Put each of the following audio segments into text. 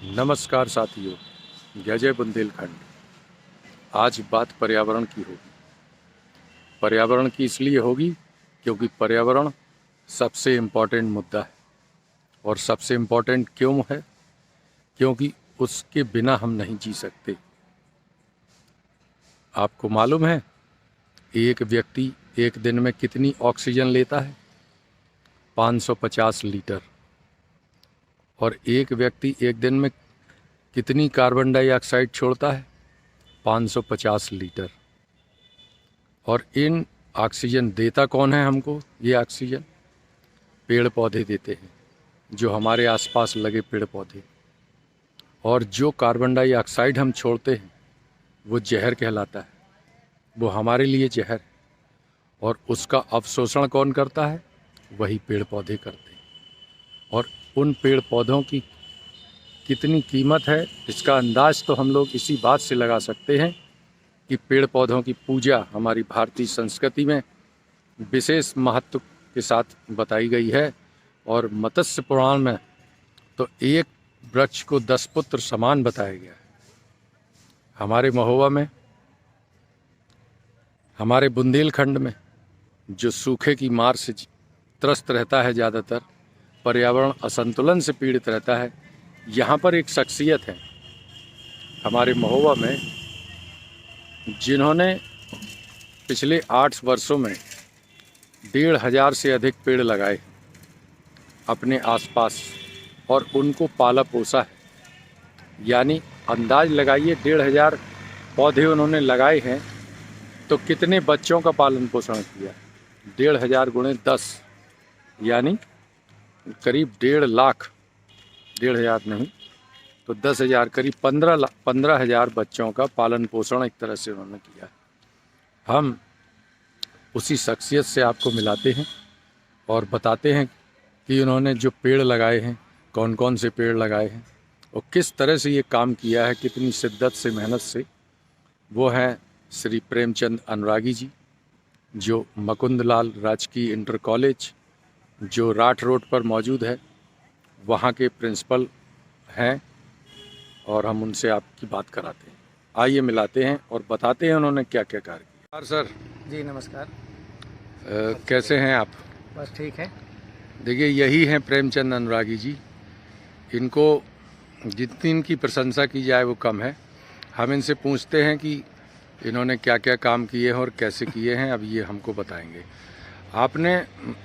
नमस्कार साथियों, जय जय बुंदेलखंड। आज बात पर्यावरण की होगी। पर्यावरण की इसलिए होगी क्योंकि पर्यावरण सबसे इम्पोर्टेंट मुद्दा है। और सबसे इम्पोर्टेंट क्यों है? क्योंकि उसके बिना हम नहीं जी सकते। आपको मालूम है एक व्यक्ति एक दिन में कितनी ऑक्सीजन लेता है? 550 लीटर। और एक व्यक्ति एक दिन में कितनी कार्बन डाइऑक्साइड छोड़ता है? 550 लीटर। और इन ऑक्सीजन देता कौन है हमको? ये ऑक्सीजन पेड़ पौधे देते हैं, जो हमारे आसपास लगे पेड़ पौधे। और जो कार्बन डाइऑक्साइड हम छोड़ते हैं वो जहर कहलाता है, वो हमारे लिए जहर है। और उसका अवशोषण कौन करता है? वही पेड़ पौधे करते हैं। और उन पेड़ पौधों की कितनी कीमत है, इसका अंदाज़ तो हम लोग इसी बात से लगा सकते हैं कि पेड़ पौधों की पूजा हमारी भारतीय संस्कृति में विशेष महत्व के साथ बताई गई है। और मत्स्य पुराण में तो एक वृक्ष को 10 पुत्र समान बताया गया है। हमारे महोबा में, हमारे बुंदेलखंड में जो सूखे की मार से त्रस्त रहता है, ज़्यादातर पर्यावरण असंतुलन से पीड़ित रहता है, यहाँ पर एक शख्सियत है हमारे महोबा में जिन्होंने पिछले 8 वर्षों में 1,500 से अधिक पेड़ लगाए अपने आसपास और उनको पाला पोसा है। यानी अंदाज लगाइए 1,500 पौधे उन्होंने लगाए हैं तो कितने बच्चों का पालन पोषण किया? 1,500 गुणे 10 यानी करीब 1.5 लाख, 1,500 नहीं तो 10,000, करीब 15,000 बच्चों का पालन पोषण एक तरह से उन्होंने किया। हम उसी शख्सियत से आपको मिलाते हैं और बताते हैं कि उन्होंने जो पेड़ लगाए हैं, कौन कौन से पेड़ लगाए हैं और किस तरह से ये काम किया है, कितनी शिद्दत से, मेहनत से। वो हैं श्री प्रेमचंद अनुरागी जी, जो मुकुंदलाल राजकीय इंटर कॉलेज जो राठ रोड पर मौजूद है, वहाँ के प्रिंसिपल हैं। और हम उनसे आपकी बात कराते हैं। आइए मिलाते हैं और बताते हैं उन्होंने क्या क्या कार्य किया। सर जी नमस्कार। कैसे हैं आप? बस ठीक है। देखिए, यही हैं प्रेमचंद अनुरागी जी। इनको जितनी इनकी प्रशंसा की जाए वो कम है। हम इनसे पूछते हैं कि इन्होंने क्या क्या काम किए हैं और कैसे किए हैं, अब ये हमको बताएंगे। आपने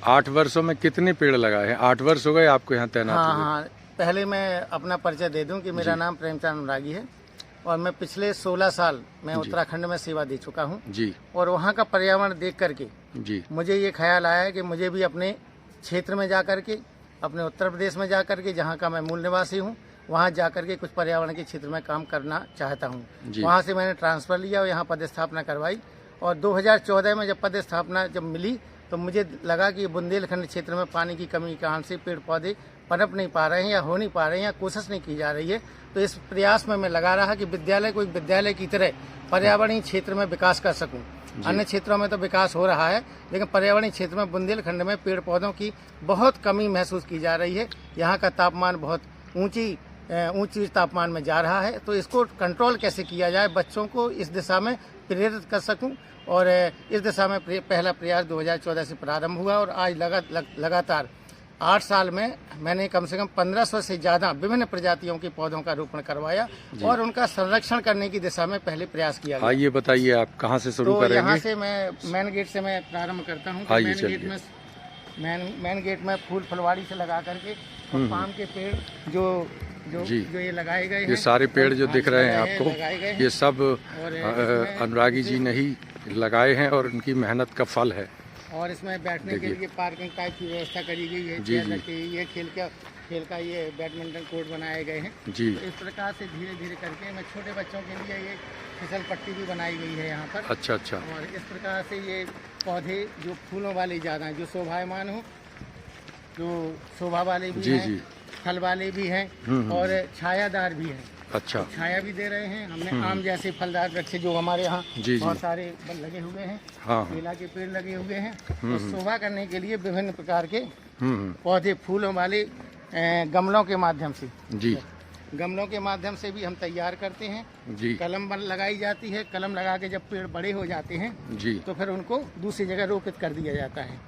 8 वर्षों में कितने पेड़ लगाए हैं? 8 वर्ष हो गए आपको यहाँ तैनात हुए? हाँ, पहले मैं अपना परिचय दे दूं कि मेरा नाम प्रेमचंद अनुरागी है और मैं पिछले 16 साल मैं उत्तराखंड में सेवा दे चुका हूं जी। और वहां का पर्यावरण देख करके जी मुझे ये ख्याल आया कि मुझे भी अपने क्षेत्र में जा करके, अपने उत्तर प्रदेश में जा करके, जहाँ का मैं मूल निवासी हूँ, वहाँ जा करके कुछ पर्यावरण के क्षेत्र में काम करना चाहता हूँ। वहाँ से मैंने ट्रांसफ़र लिया और यहाँ पदस्थापना करवाई। और 2014 में जब पदस्थापना मिली तो मुझे लगा कि बुंदेलखंड क्षेत्र में पानी की कमी के कारण से पेड़ पौधे पनप नहीं पा रहे हैं या हो नहीं पा रहे हैं या कोशिश नहीं की जा रही है। तो इस प्रयास में मैं लगा रहा कि विद्यालय को एक विद्यालय की तरह पर्यावरणीय क्षेत्र में विकास कर सकूं। अन्य क्षेत्रों में तो विकास हो रहा है, लेकिन पर्यावरणीय क्षेत्र में बुंदेलखंड में पेड़ पौधों की बहुत कमी महसूस की जा रही है। यहाँ का तापमान बहुत ऊंची तापमान में जा रहा है। तो इसको कंट्रोल कैसे किया जाए, बच्चों को इस दिशा में प्रेरित कर सकूं। और इस दिशा में पहला प्रयास 2014 से प्रारंभ हुआ और आज लगातार 8 साल में मैंने कम से कम 1500 से ज़्यादा विभिन्न प्रजातियों के पौधों का रोपण करवाया और उनका संरक्षण करने की दिशा में पहले प्रयास किया गया। आइए बताइए, आप कहाँ से शुरू करेंगे? यहाँ से मैं मेन गेट से मैं प्रारंभ करता हूँ। मेन गेट में फूल फुलवाड़ी से लगा करके पाम के पेड़ जो ये लगाए गए हैं, ये सारे पेड़ जो दिख रहे हैं आपको, ये सब अनुरागी जी ने ही लगाए हैं और उनकी मेहनत का फल है। और इसमें बैठने के लिए पार्किंग टाइप की व्यवस्था करी गई है। ये खेल का ये बैडमिंटन कोर्ट बनाए गए हैं जी। इस प्रकार से धीरे धीरे करके मैं छोटे बच्चों के लिए ये फिसल पट्टी भी बनाई गई है यहाँ पर। अच्छा। और इस प्रकार से ये पौधे जो फूलों वाले ज़्यादा हैं, जो शोभायमान हो, जो शोभा वाले भी हैं, फल वाले भी हैं और छायादार भी हैं। अच्छा। तो छाया भी दे रहे हैं। हमने आम जैसे फलदार वृक्ष जो हमारे यहाँ बहुत सारे लगे हुए हैं, केला के पेड़ लगे हुए हैं, तो शोभा करने के लिए विभिन्न प्रकार के पौधे फूलों वाले गमलों के माध्यम से जी गमलों के माध्यम से भी हम तैयार करते हैं जी। कलम लगाई जाती है, कलम लगा के जब पेड़ बड़े हो जाते हैं जी तो फिर उनको दूसरी जगह रोपित कर दिया जाता है।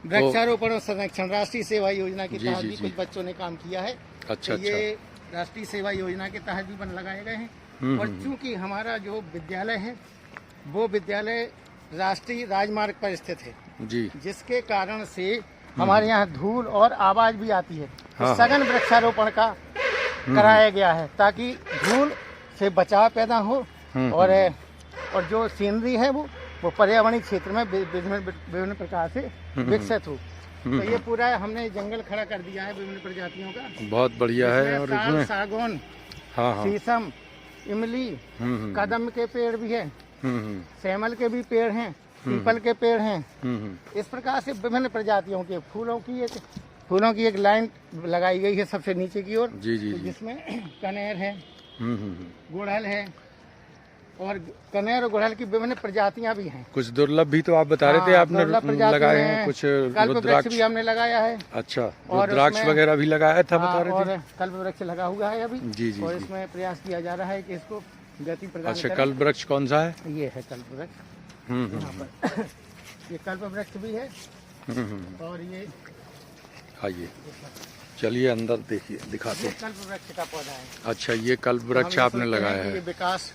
वृक्षारोपण और संरक्षण राष्ट्रीय सेवा योजना के तहत भी कुछ बच्चों ने काम किया है। अच्छा, तो ये राष्ट्रीय सेवा योजना के तहत भी वन लगाए गए हैं। और चूंकि हमारा जो विद्यालय है वो विद्यालय राष्ट्रीय राजमार्ग पर स्थित है जी, जिसके कारण से हमारे यहाँ धूल और आवाज भी आती है। तो सघन वृक्षारोपण का कराया गया है ताकि धूल से बचाव पैदा हो और जो सीनरी है वो पर्यावरणीय क्षेत्र में विभिन्न प्रकार से विकसित हो। तो ये पूरा हमने जंगल खड़ा कर दिया है विभिन्न प्रजातियों का। बहुत बढ़िया है। और इसमें सागौन, शीशम, इमली, कदम के पेड़ भी है, सेमल के भी पेड़ हैं, पीपल के पेड़ हैं। इस प्रकार से विभिन्न प्रजातियों के फूलों की एक लाइन लगाई गई है सबसे नीचे की ओर, जिसमें कनेर है, गुड़हल है और कनेर और गुड़हल की विभिन्न प्रजातियां भी हैं। कुछ दुर्लभ भी तो आप बता रहे थे आपने लगाए हैं, कुछ कल्पवृक्ष भी हमने लगाया है। अच्छा, रुद्राक्ष वगैरह भी लगाया था बता रहे थे। और कल्पवृक्ष लगा हुआ है अभी। जी जी। और इसमें प्रयास किया जा रहा है कि इसको गति प्रदान करें। अच्छा, कल्पवृक्ष कौन सा है? ये है कल्पवृक्ष। ये कल्पवृक्ष भी है। और ये आइए चलिए अंदर देखिए, दिखाते हैं। कल्पवृक्ष का पौधा है। अच्छा, ये कल्पवृक्ष आपने लगाया है। ये विकास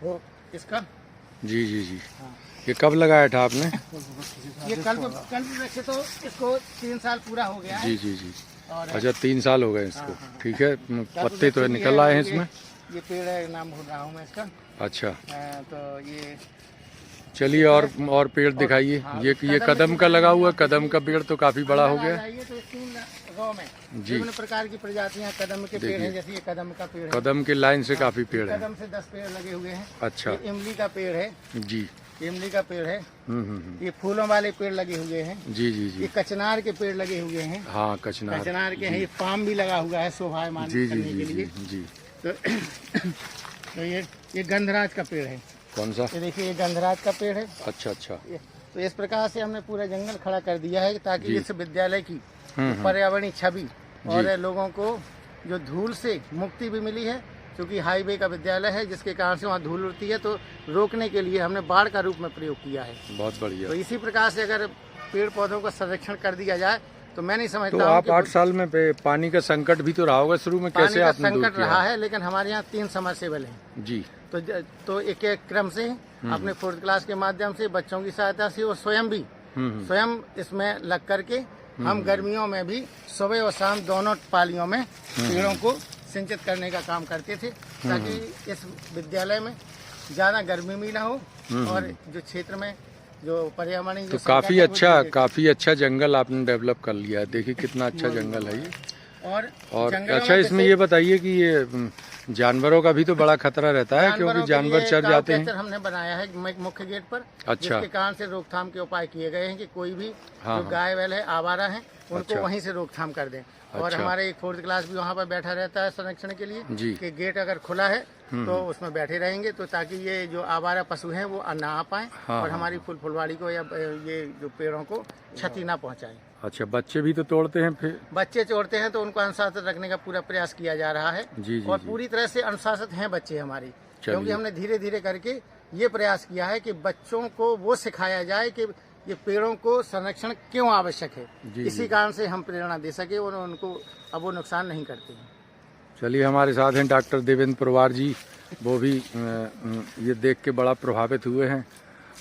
हो इसका। जी जी जी। ये कब लगाया था आपने? ये कल्पवृक्ष तो इसको 3 साल पूरा हो गया है। जी जी जी। अच्छा, 3 साल हो गए इसको। ठीक है, पत्ते तो निकल आए हैं इसमें। ये पेड़ है, नाम भूल रहा हूँ मैं इसका। अच्छा, तो ये चलिए और पेड़ दिखाइए। ये कदम का लगा हुआ, कदम का पेड़ तो काफी बड़ा हो गया। तो 3 गाँव में विभिन्न प्रकार की प्रजातियां कदम के पेड़ हैं। जैसे ये कदम का पेड़ है, कदम के लाइन से काफी पेड़ है। कदम से 10 पेड़ लगे हुए हैं। अच्छा, इमली का पेड़ है जी, इमली का पेड़ है। ये फूलों वाले पेड़ लगे हुए हैं। जी जी जी। ये कचनार के पेड़ लगे हुए हैं। हाँ, कचनार के हैं। ये पाम भी लगा हुआ है शोभायमान करने के लिए। जी। तो ये गंधराज का पेड़ है। कौन सा? ये देखिए, ये गंधराज का पेड़ है। अच्छा अच्छा। तो इस प्रकार से हमने पूरा जंगल खड़ा कर दिया है ताकि इस विद्यालय की पर्यावरणीय छवि और लोगों को जो धूल से मुक्ति भी मिली है, क्योंकि हाईवे का विद्यालय है जिसके कारण से वहाँ धूल उड़ती है। तो रोकने के लिए हमने बाढ़ का रूप में प्रयोग किया है। बहुत बढ़िया। तो इसी प्रकार से अगर पेड़ पौधों का संरक्षण कर दिया जाए तो मैं नहीं समझता। तो आप 8 साल में पानी का संकट भी तो रहा होगा शुरू में, कैसे आपने दूर किया? संकट रहा है, लेकिन हमारे यहाँ 3 समरसेबल हैं जी। तो एक क्रम से अपने 4th क्लास के माध्यम से बच्चों की सहायता से और स्वयं इसमें लग करके हम गर्मियों में भी सुबह और शाम दोनों पालियों में पेड़ों को सिंचित करने का काम करते थे, ताकि इस विद्यालय में ज्यादा गर्मी भी ना हो और जो क्षेत्र में जो पर्यावरण। तो काफी अच्छा जंगल आपने डेवलप कर लिया है। देखिए कितना अच्छा जंगल है ये। और अच्छा, इसमें ये बताइए कि ये जानवरों का भी तो बड़ा खतरा रहता है, क्योंकि जानवर चढ़ जाते हैं। हमने बनाया है मुख्य गेट पर। अच्छा, जिसके कारण से रोकथाम के उपाय किए गए हैं कि कोई भी जो गाय बैल है, आवारा है, उनको वहीं से रोकथाम कर दें। और हमारे एक 4th क्लास भी वहाँ पर बैठा रहता है संरक्षण के लिए कि गेट अगर खुला है तो उसमें बैठे रहेंगे, तो ताकि ये जो आवारा पशु हैं वो ना आ पाए और हमारी फुलवाड़ी को या ये जो पेड़ों को क्षति ना पहुँचाए। अच्छा, बच्चे भी तो तोड़ते हैं? फिर बच्चे तोड़ते हैं तो उनको अनुशासित रखने का पूरा प्रयास किया जा रहा है। और पूरी तरह से अनुशासित हैं बच्चे हमारी, क्योंकि हमने धीरे धीरे करके ये प्रयास किया है कि बच्चों को वो सिखाया जाए कि ये पेड़ों को संरक्षण क्यों आवश्यक है। इसी कारण से हम प्रेरणा दे सके और उनको अब वो नुकसान नहीं करते हैं। चलिए, हमारे साथ हैं डॉक्टर देवेंद्र परवार जी। वो भी ये देख के बड़ा प्रभावित हुए हैं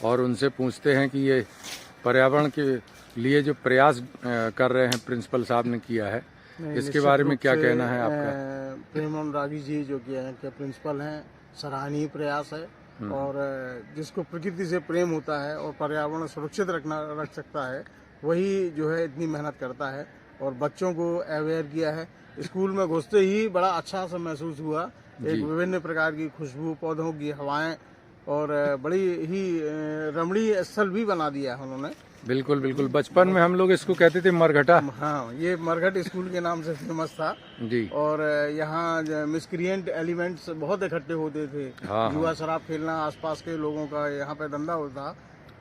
और उनसे पूछते हैं कि ये पर्यावरण के लिए जो प्रयास कर रहे हैं प्रिंसिपल साहब ने किया है, इसके बारे में क्या कहना है आपका? प्रेम रागी जी जो कि प्रिंसिपल हैं, सराहनीय प्रयास है। और जिसको प्रकृति से प्रेम होता है और पर्यावरण सुरक्षित रख सकता है, वही जो है इतनी मेहनत करता है और बच्चों को अवेयर किया है। स्कूल में घुसते ही बड़ा अच्छा सा महसूस हुआ। एक विभिन्न प्रकार की खुशबू, पौधों की हवाएं और बड़ी ही रमणीय स्थल भी बना दिया है उन्होंने। बिल्कुल बिल्कुल। बचपन में हम लोग इसको कहते थे मरघटा। हाँ, ये मरघट स्कूल के नाम से फेमस था जी। और यहाँ मिसक्रिएंट एलिमेंट्स बहुत इकट्ठे होते थे। जुआ शराब खेलना, आसपास के लोगों का यहाँ पे धंधा होता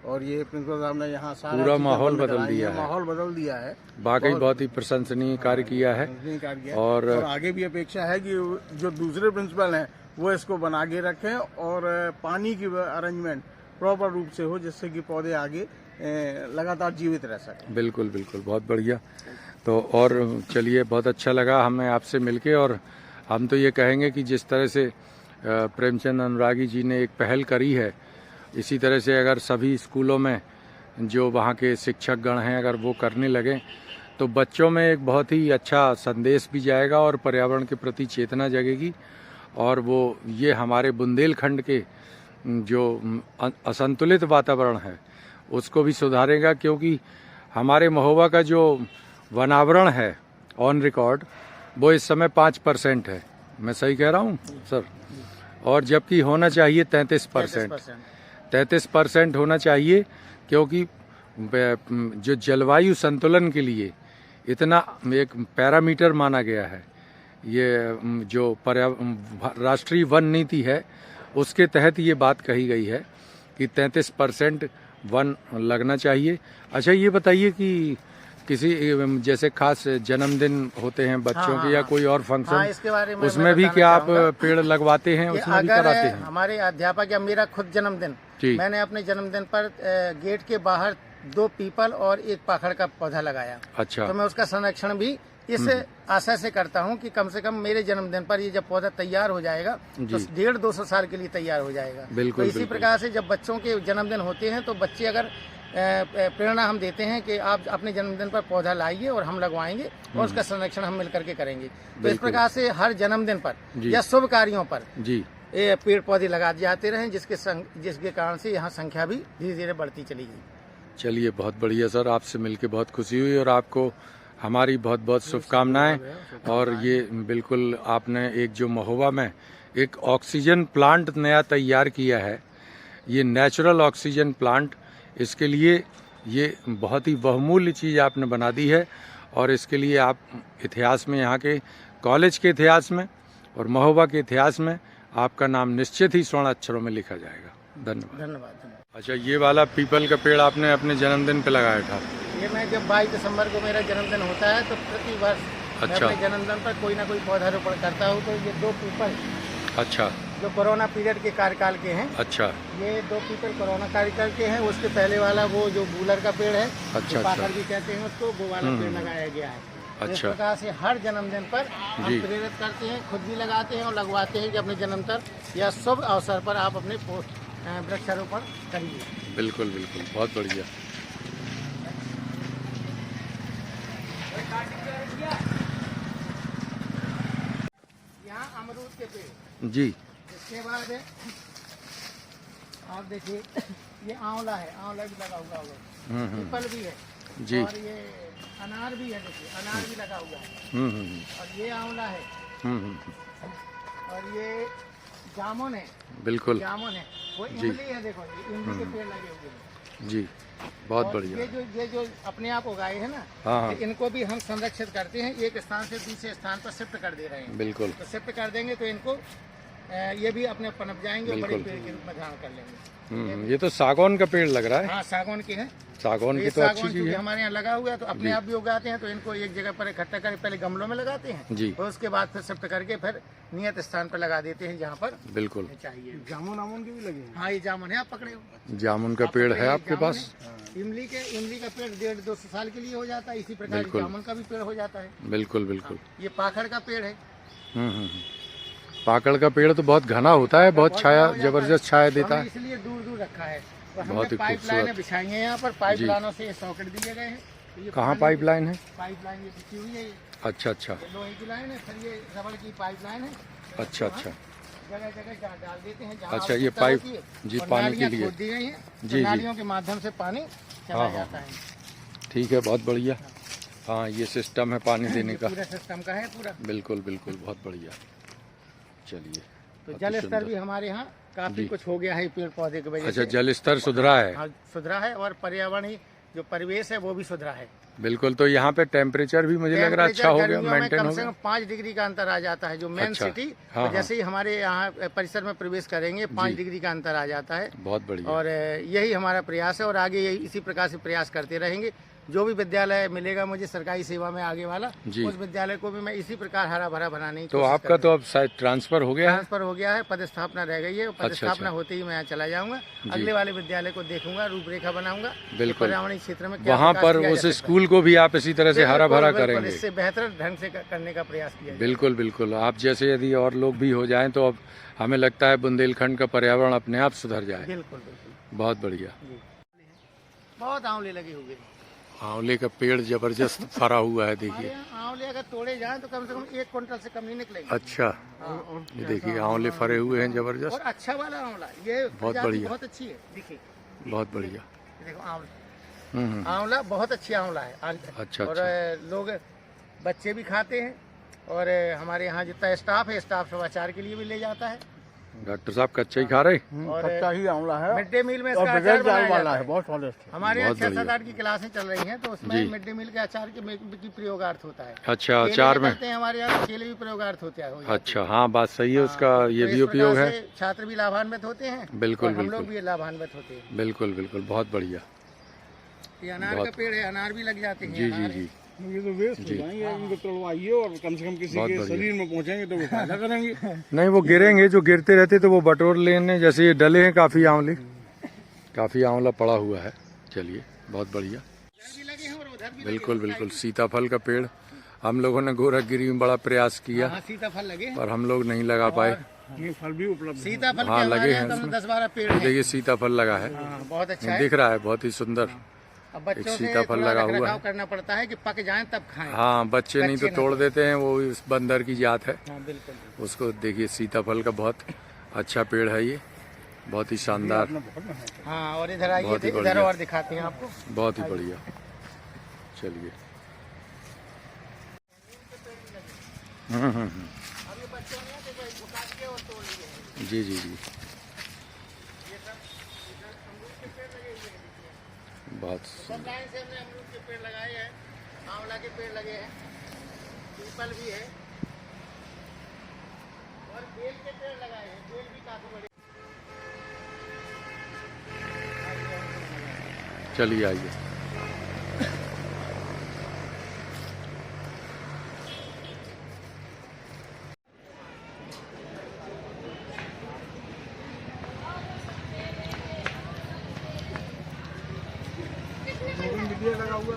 और ये प्रिंसिपल साहब ने यहाँ सारा पूरा चीज़ें माहौल बंद बदल कराई दिया हैं, है। माहौल बदल दिया है। वाकई बहुत ही प्रशंसनीय कार्य किया है। और आगे भी अपेक्षा है कि जो दूसरे प्रिंसिपल हैं वो इसको बना के रखें और पानी की अरेंजमेंट प्रॉपर रूप से हो, जिससे कि पौधे आगे लगातार जीवित रह सकें। बिल्कुल बिल्कुल, बहुत बढ़िया। तो और चलिए, बहुत अच्छा लगा हमें आपसे मिलके। और हम तो ये कहेंगे कि जिस तरह से प्रेमचंद अनुरागी जी ने एक पहल करी है, इसी तरह से अगर सभी स्कूलों में जो वहाँ के शिक्षक गण हैं अगर वो करने लगें तो बच्चों में एक बहुत ही अच्छा संदेश भी जाएगा और पर्यावरण के प्रति चेतना जगेगी। और वो ये हमारे बुंदेलखंड के जो असंतुलित वातावरण है उसको भी सुधारेगा, क्योंकि हमारे महोबा का जो वनावरण है ऑन रिकॉर्ड वो इस समय 5% है। मैं सही कह रहा हूँ सर? और जबकि होना चाहिए 33% होना चाहिए, क्योंकि जो जलवायु संतुलन के लिए इतना एक पैरामीटर माना गया है, ये जो राष्ट्रीय वन नीति है उसके तहत ये बात कही गई है कि 33% वन लगना चाहिए। अच्छा, ये बताइए कि किसी जैसे खास जन्मदिन होते हैं बच्चों के या कोई और फंक्शन, इसके बारे में उसमें भी क्या आप पेड़ लगवाते हैं, उसमें भी कराते हैं? हमारे अध्यापक या मेरा खुद जन्मदिन, मैंने अपने जन्मदिन पर गेट के बाहर 2 पीपल और 1 पाखड़ का पौधा लगाया। अच्छा। तो मैं उसका संरक्षण भी इस आशा से करता हूं कि कम से कम मेरे जन्मदिन पर ये जब पौधा तैयार हो जाएगा तो 150-200 साल के लिए तैयार हो जाएगा। बिल्कुल, तो इसी प्रकार से जब बच्चों के जन्मदिन होते हैं तो बच्चे अगर प्रेरणा हम देते हैं कि आप अपने जन्मदिन पर पौधा लाइए और हम लगवाएंगे और उसका संरक्षण हम मिलकर के करेंगे। तो इस प्रकार से हर जन्मदिन पर या शुभ कार्यों पर पेड़ पौधे लगाए जाते रहें, जिसके कारण से यहाँ संख्या भी धीरे धीरे बढ़ती चली गई। चलिए, बहुत बढ़िया सर, आपसे मिलके बहुत खुशी हुई और आपको हमारी बहुत बहुत शुभकामनाएं। और ये बिल्कुल आपने एक जो महोबा में एक ऑक्सीजन प्लांट नया तैयार किया है, ये नेचुरल ऑक्सीजन प्लांट, इसके लिए ये बहुत ही बहुमूल्य चीज़ आपने बना दी है। और इसके लिए आप इतिहास में, यहाँ के कॉलेज के इतिहास में और महोबा के इतिहास में आपका नाम निश्चित ही स्वर्ण अक्षरों में लिखा जाएगा। धन्यवाद। धन्यवाद। अच्छा, ये वाला पीपल का पेड़ आपने अपने जन्मदिन पे लगाया था? ये मैं जब 22 दिसंबर को मेरा जन्मदिन होता है तो प्रति वर्ष मैं अपने जन्मदिन पर कोई ना कोई पौधारोपण करता हूँ। तो ये 2 पीपल, अच्छा, जो कोरोना पीरियड के कार्यकाल के हैं, अच्छा, ये 2 पीपल कोरोना कार्यकाल के हैं। उसके पहले वाला वो जो बूलर का पेड़ है, अच्छा, पाखड़ भी कहते हैं उसको, वो वाला पेड़ लगाया गया है। अच्छा। इस प्रकार से हर जन्मदिन पर हम प्रेरित करते हैं, खुद भी लगाते हैं और लगवाते हैं कि अपने जन्मदिन या शुभ अवसर पर आप अपने वृक्षारोपण करिए। बिल्कुल बिल्कुल, बहुत बढ़िया। यहाँ अमरूद के पेड़ जी। इसके बाद आप देखिए ये आंवला है, आंवला भी लगा हुआ होगा, पीपल भी है जी, और ये अनार भी है, देखिए अनार भी लगा हुआ है, और ये आंवला है, और ये जामुन है, बिल्कुल जामुन है, वो इमली है, देखो इमली के पेड़ लगे हुए हैं जी, बहुत बढ़िया। ये जो अपने आप उगाए हैं ना, तो इनको भी हम संरक्षित करते हैं, एक स्थान से दूसरे स्थान पर शिफ्ट कर दे रहे हैं। बिल्कुल, तो शिफ्ट कर देंगे तो इनको ये भी अपने पनप जाएंगे और बड़े पेड़ के रूप में धारण कर लेंगे। ये तो सागौन का पेड़ लग रहा है। हाँ, सागौन के हैं। सागौन की तो अच्छी चीज है। हमारे यहाँ लगा हुआ है तो अपने आप भी उगाते हैं। तो इनको एक जगह पर इकट्ठा करके पहले गमलों में लगाते हैं जी, और उसके बाद फिर शिफ्ट करके फिर नियत स्थान पर लगा देते हैं जहाँ पर बिल्कुल चाहिए। जामुन आमुन के भी लगे हैं? हाँ, ये जामुन है, आप पकड़े हो। जामुन का पेड़ है आपके पास? इमली का पेड़ 150-200 साल के लिए हो जाता है। इसी प्रकार जामुन का भी पेड़ हो जाता है। बिल्कुल बिल्कुल। ये पाखड़ का पेड़ है। पाकड़ का पेड़ तो बहुत घना होता है, बहुत छाया, जबरदस्त छाया देता है, इसलिए दूर दूर रखा है। बहुत ही पाइप लाइनें बिछाई हैं यहाँ पर, पाइप लाइनों से सॉकेट दिए गए हैं। कहाँ पाइप लाइन है? पाइप लाइन ये बिछी हुई है। अच्छा अच्छा, लोहे की लाइन है, फिर ये रबड़ की पाइप लाइन है। अच्छा अच्छा, जगह जगह डाल देते हैं। अच्छा, ये पाइप जी पानी के लिए दी गई है जी, नालियों के माध्यम से पानी चला जाता है। ठीक है, बहुत बढ़िया। हाँ, ये सिस्टम है पानी देने का, पूरा सिस्टम का है पूरा। बिल्कुल बिल्कुल, बहुत बढ़िया। चलिए, तो जल स्तर भी हमारे यहाँ काफी कुछ हो गया है पेड़ पौधे की वजह से। अच्छा, जल स्तर सुधरा है? हाँ, सुधरा है और पर्यावरण जो परिवेश है वो भी सुधरा है। बिल्कुल। तो यहाँ पे टेम्परेचर भी मुझे लग रहा है अच्छा हो गया, मेंटेन कम हो से गया। कम 5 डिग्री का अंतर आ जाता है जो मेन अच्छा। सिटी। हाँ, तो जैसे ही हमारे यहाँ परिसर में प्रवेश करेंगे 5 डिग्री का अंतर आ जाता है। बहुत बढ़िया। और यही हमारा प्रयास है और आगे यही इसी प्रकार से प्रयास करते रहेंगे। जो भी विद्यालय मिलेगा मुझे सरकारी सेवा में आगे वाला, उस विद्यालय को भी मैं इसी प्रकार हरा भरा बनाने की तो कोशिश आपका तो अब शायद ट्रांसफर हो गया है? ट्रांसफर हो गया है, पदस्थापना रह गई है। पदस्थापना होते ही मैं यहाँ चला जाऊंगा, अगले वाले विद्यालय को देखूंगा, रूपरेखा बनाऊंगा। बिल्कुल। पर्यावरणीय क्षेत्र में क्या वहाँ पर उस स्कूल को भी आप इसी तरह से हरा भरा करेंगे? इससे बेहतर ढंग से करने का प्रयास किया। बिल्कुल बिल्कुल। आप जैसे यदि और लोग भी हो जाएं तो अब हमें लगता है बुंदेलखंड का पर्यावरण अपने आप सुधर जाए। बिल्कुल बिल्कुल। बहुत बढ़िया। बहुत आंवले लगे हुए, आंवले का पेड़ जबरदस्त फरा हुआ है, देखिए। आंवले अगर तोड़े जाएं तो कम से कम 1 क्विंटल से कम नहीं निकलेंगे। अच्छा, ये देखिए आंवले फरे हुए हैं जबरदस्त। और अच्छा वाला आंवला, ये बहुत बढ़िया, बहुत अच्छी है, देखिए बहुत बढ़िया। देखो आंवला, आंवला बहुत अच्छी आंवला है। अच्छा। और लोग बच्चे भी खाते हैं और हमारे यहाँ जितना स्टाफ है, स्टाफ सब अचार के लिए भी ले जाता है। डॉक्टर साहब कच्चा ही खा रहे? और कच्चा ही आंवला है, मिड डे मील में इसका और अचार बनाया वाला जाता है, बहुत स्वादिष्ट। हमारे यहाँ बहुत 6-7-8 की क्लासें चल रही हैं तो उसमें मिड डे मील के अचार की प्रयोगार्थ होता है। अच्छा, अचार में हमारे यहाँ केले भी प्रयोगार्थ होते हैं। अच्छा, हाँ बात सही है, उसका ये भी उपयोग है। छात्र भी लाभान्वित होते हैं, बिल्कुल हम लोग बिल्कुल भी लाभान्वित होते हैं। बिल्कुल बिल्कुल, बहुत बढ़िया। ये अनार का पेड़ है, अनार भी लग जाते हैं। जी जी जी। ये तो वेस्ट हो जाएंगे, इनको तोड़वाइए और कम से कम किसी के शरीर में पहुंचेंगे तो वो फायदा करेंगे। नहीं, वो गिरेंगे, जो गिरते रहते तो वो बटोर लेने, जैसे ये डले हैं काफी आंवले, काफी आंवला पड़ा हुआ है। चलिए, बहुत बढ़िया। बिल्कुल बिल्कुल। सीताफल का पेड़ हम लोगों ने गोरखगिरी में बड़ा प्रयास किया, सीताफल लगे पर हम लोग नहीं लगा पाए। ये फल भी उपलब्ध है। सीताफल हाँ, लगे हैं 10-12 पेड़ हैं। देखिए सीताफल लगा है, बहुत अच्छा है, दिख रहा है, बहुत ही सुंदर। अब बच्चों से सीताफल थोड़ा लगा हुआ रखरखाव है। करना पड़ता है कि पक जाएं तब खाएं। हाँ, बच्चे नहीं तो तोड़ देते हैं, वो इस बंदर की जात है। हाँ, बिल्कुल। उसको देखिए, सीताफल का बहुत अच्छा पेड़ है ये, बहुत ही शानदार। हाँ, और इधर आइए, बहुत ही इधर बढ़िया। और दिखाते हैं आपको। बहुत ही बढ़िया। चलिए। अभी बच्चों ने झुका के और तोड़ लिए। जी जी जी, बहुत सब लाइन से हमने अमरूद के पेड़ लगाए हैं, आंवला के पेड़ लगे हैं, पीपल भी है और बेल के पेड़ लगाए हैं। बेल भी काफी बड़े। चलिए आइए। मीडिया लगा हुआ